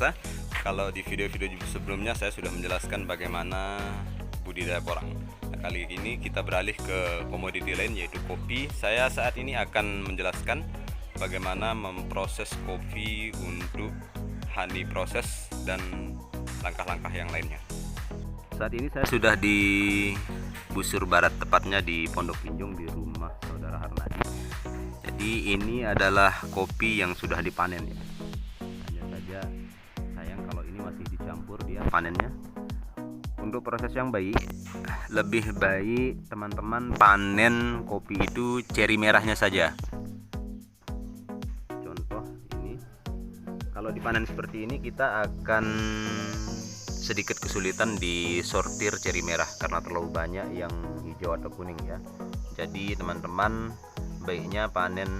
biasa, kalau di video-video sebelumnya saya sudah menjelaskan bagaimana budidaya porang. Nah, kali ini kita beralih ke komoditi lain yaitu kopi. Saya saat ini akan menjelaskan bagaimana memproses kopi untuk honey proses dan langkah-langkah yang lainnya. Saat ini saya sudah di Busur Barat, tepatnya di Pondok Pinjung di rumah saudara Harnadi. Jadi ini adalah kopi yang sudah dipanen ya. Hanya saja sayang kalau ini masih dicampur dia panennya. Untuk proses yang baik, lebih baik teman-teman panen kopi itu ceri merahnya saja. Contoh ini, kalau dipanen seperti ini kita akan sedikit kesulitan di sortir ceri merah karena terlalu banyak yang hijau atau kuning ya. Jadi teman-teman baiknya panen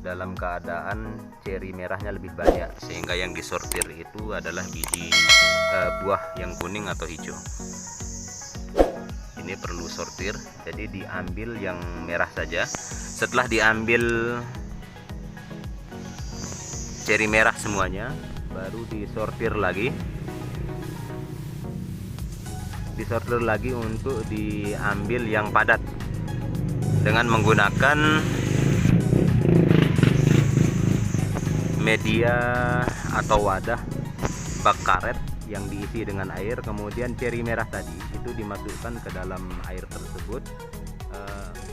dalam keadaan ceri merahnya lebih banyak, sehingga yang disortir itu adalah biji buah yang kuning atau hijau. Ini perlu sortir, jadi diambil yang merah saja. Setelah diambil ceri merah semuanya, baru disortir lagi untuk diambil yang padat dengan menggunakan media atau wadah bak karet yang diisi dengan air. Kemudian ceri merah tadi itu dimasukkan ke dalam air tersebut.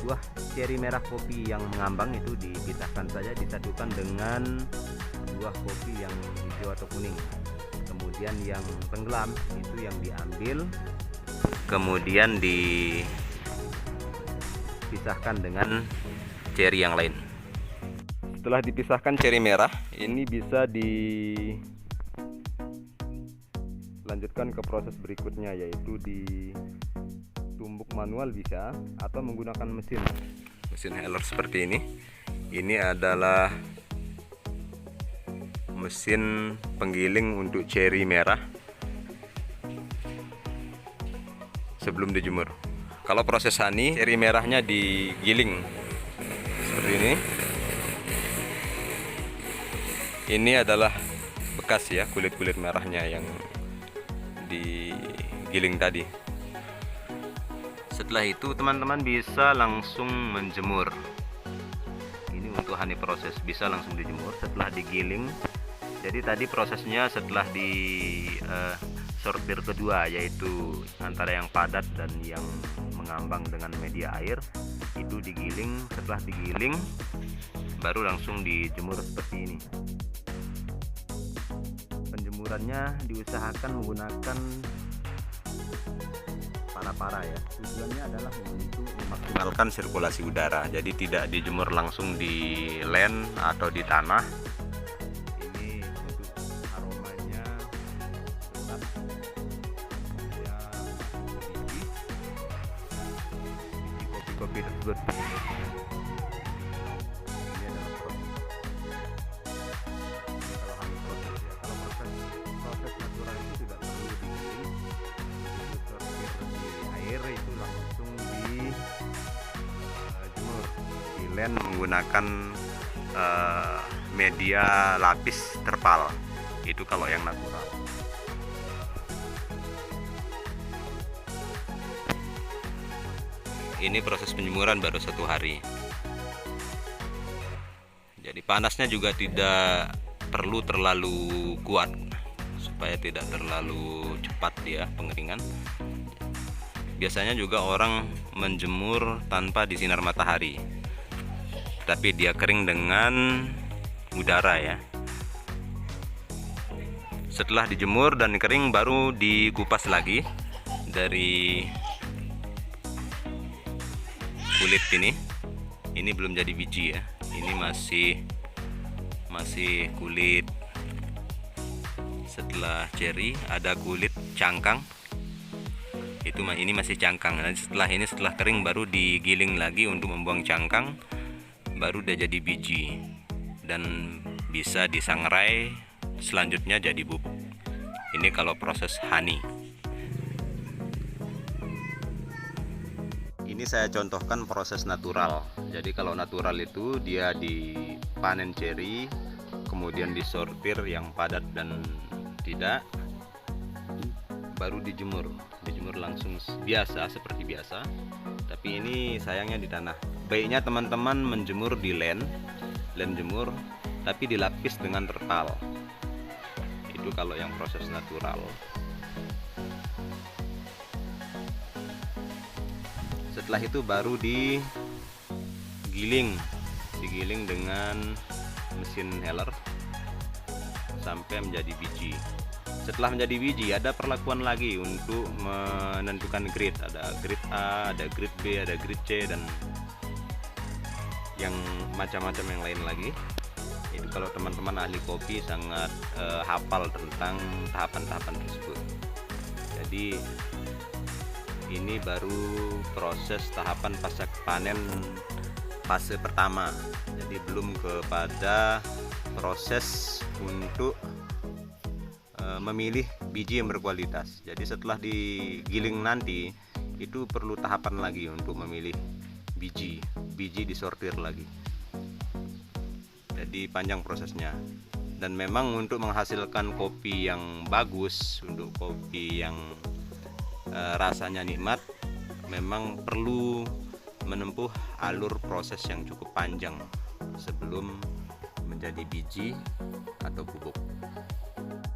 Buah ceri merah kopi yang mengambang itu dipisahkan saja, disatukan dengan buah kopi yang hijau atau kuning. Kemudian yang tenggelam itu yang diambil, kemudian dipisahkan dengan ceri yang lain. Setelah dipisahkan ceri merah, ini bisa dilanjutkan ke proses berikutnya, yaitu ditumbuk manual bisa, atau menggunakan mesin heller seperti ini. Ini adalah mesin penggiling untuk ceri merah sebelum dijemur. Kalau proses honey, ceri merahnya digiling seperti ini. Ini adalah bekas ya, kulit-kulit merahnya yang digiling tadi. Setelah itu teman-teman bisa langsung menjemur. Ini untuk honey proses, bisa langsung dijemur setelah digiling. Jadi tadi prosesnya setelah di sortir kedua, yaitu antara yang padat dan yang mengambang dengan media air, itu digiling. Setelah digiling baru langsung dijemur seperti ini. Penjemurannya diusahakan menggunakan para ya. Tujuannya adalah untuk memaksimalkan sirkulasi udara, jadi tidak dijemur langsung di land atau di tanah. Ini untuk aromanya tetap ya, biji kopi tersebut. Ini adalah proses. Kalau honey proses ya, kalau proses natural itu tidak perlu digiling, disortir di air, itu langsung dijemur di land menggunakan media lapis terpal. Itu kalau yang natural. Ini proses penjemuran baru 1 hari. Jadi panasnya juga tidak perlu terlalu kuat supaya tidak terlalu cepat ya pengeringan. Biasanya juga orang menjemur tanpa disinar matahari, tapi dia kering dengan udara ya. Setelah dijemur dan kering baru dikupas lagi dari kulit ini. Ini belum jadi biji ya. Ini masih kulit. Setelah ceri ada kulit cangkang. Ini masih cangkang. Nah, setelah kering baru digiling lagi untuk membuang cangkang, baru udah jadi biji dan bisa disangrai, selanjutnya jadi bubuk. Ini kalau proses honey. Ini saya contohkan proses natural. Jadi kalau natural itu dia dipanen ceri, kemudian disortir yang padat dan tidak, baru dijemur langsung biasa seperti biasa. Tapi ini sayangnya di tanah. Baiknya teman-teman menjemur di lem jemur, tapi dilapis dengan terpal. Itu kalau yang proses natural. Setelah itu baru digiling dengan mesin heller sampai menjadi biji. Setelah menjadi biji, ada perlakuan lagi untuk menentukan grade. Ada grade A, ada grade B, ada grade C, dan yang macam-macam yang lain lagi. Itu kalau teman-teman ahli kopi sangat hafal tentang tahapan-tahapan tersebut. Jadi ini baru proses tahapan pasca panen fase pertama. Jadi belum kepada proses untuk memilih biji yang berkualitas. Jadi setelah digiling nanti itu perlu tahapan lagi untuk memilih biji disortir lagi. Jadi panjang prosesnya. Dan memang untuk menghasilkan kopi yang bagus, untuk kopi yang rasanya nikmat, memang perlu menempuh alur proses yang cukup panjang sebelum menjadi biji atau bubuk.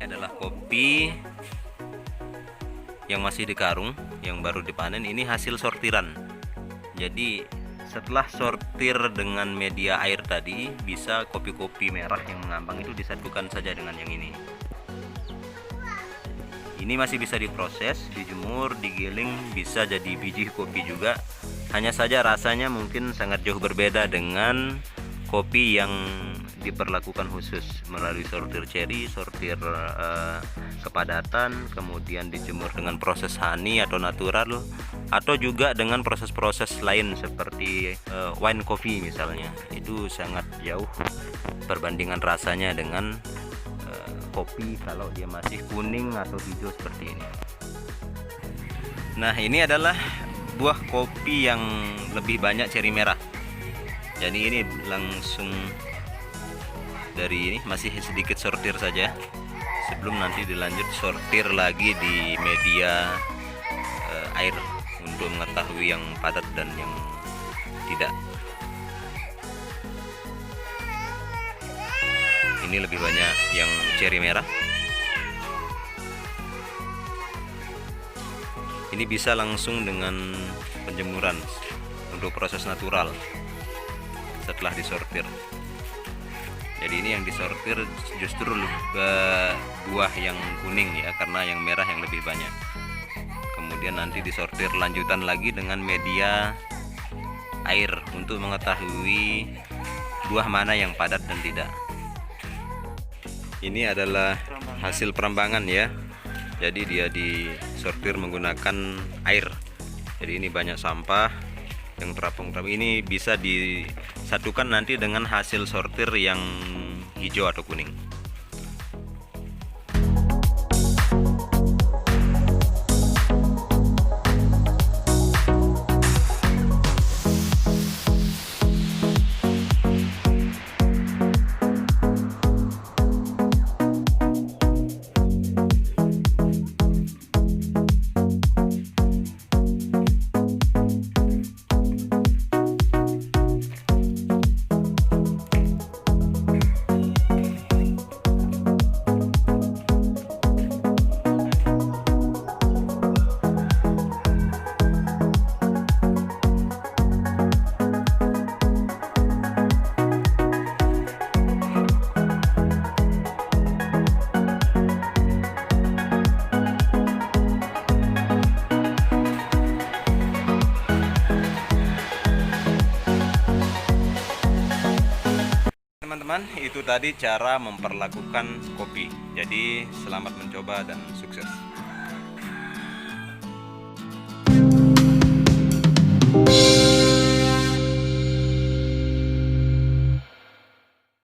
Ini adalah kopi yang masih di karung, yang baru dipanen. Ini hasil sortiran. Jadi setelah sortir dengan media air tadi, bisa kopi-kopi merah yang mengambang itu disatukan saja dengan yang ini. Ini masih bisa diproses, dijemur, digiling, bisa jadi biji kopi juga. Hanya saja rasanya mungkin sangat jauh berbeda dengan kopi yang diperlakukan khusus melalui sortir cherry, sortir kepadatan, kemudian dijemur dengan proses honey atau natural, atau juga dengan proses-proses lain seperti wine coffee misalnya. Itu sangat jauh perbandingan rasanya dengan kopi kalau dia masih kuning atau hijau seperti ini. Nah, ini adalah buah kopi yang lebih banyak ceri merah. Jadi ini langsung dari ini, masih sedikit sortir saja sebelum nanti dilanjut sortir lagi di media air untuk mengetahui yang padat dan yang tidak. Ini lebih banyak yang ceri merah. Ini bisa langsung dengan penjemuran untuk proses natural setelah disortir. Jadi ini yang disortir justru buah yang kuning ya, karena yang merah yang lebih banyak. Kemudian nanti disortir lanjutan lagi dengan media air untuk mengetahui buah mana yang padat dan tidak. Ini adalah hasil perambangan ya. Jadi dia disortir menggunakan air. Jadi ini banyak sampah yang terapung. Ini bisa disatukan nanti dengan hasil sortir yang hijau atau kuning. Teman-teman, itu tadi cara memperlakukan kopi. Jadi selamat mencoba dan sukses.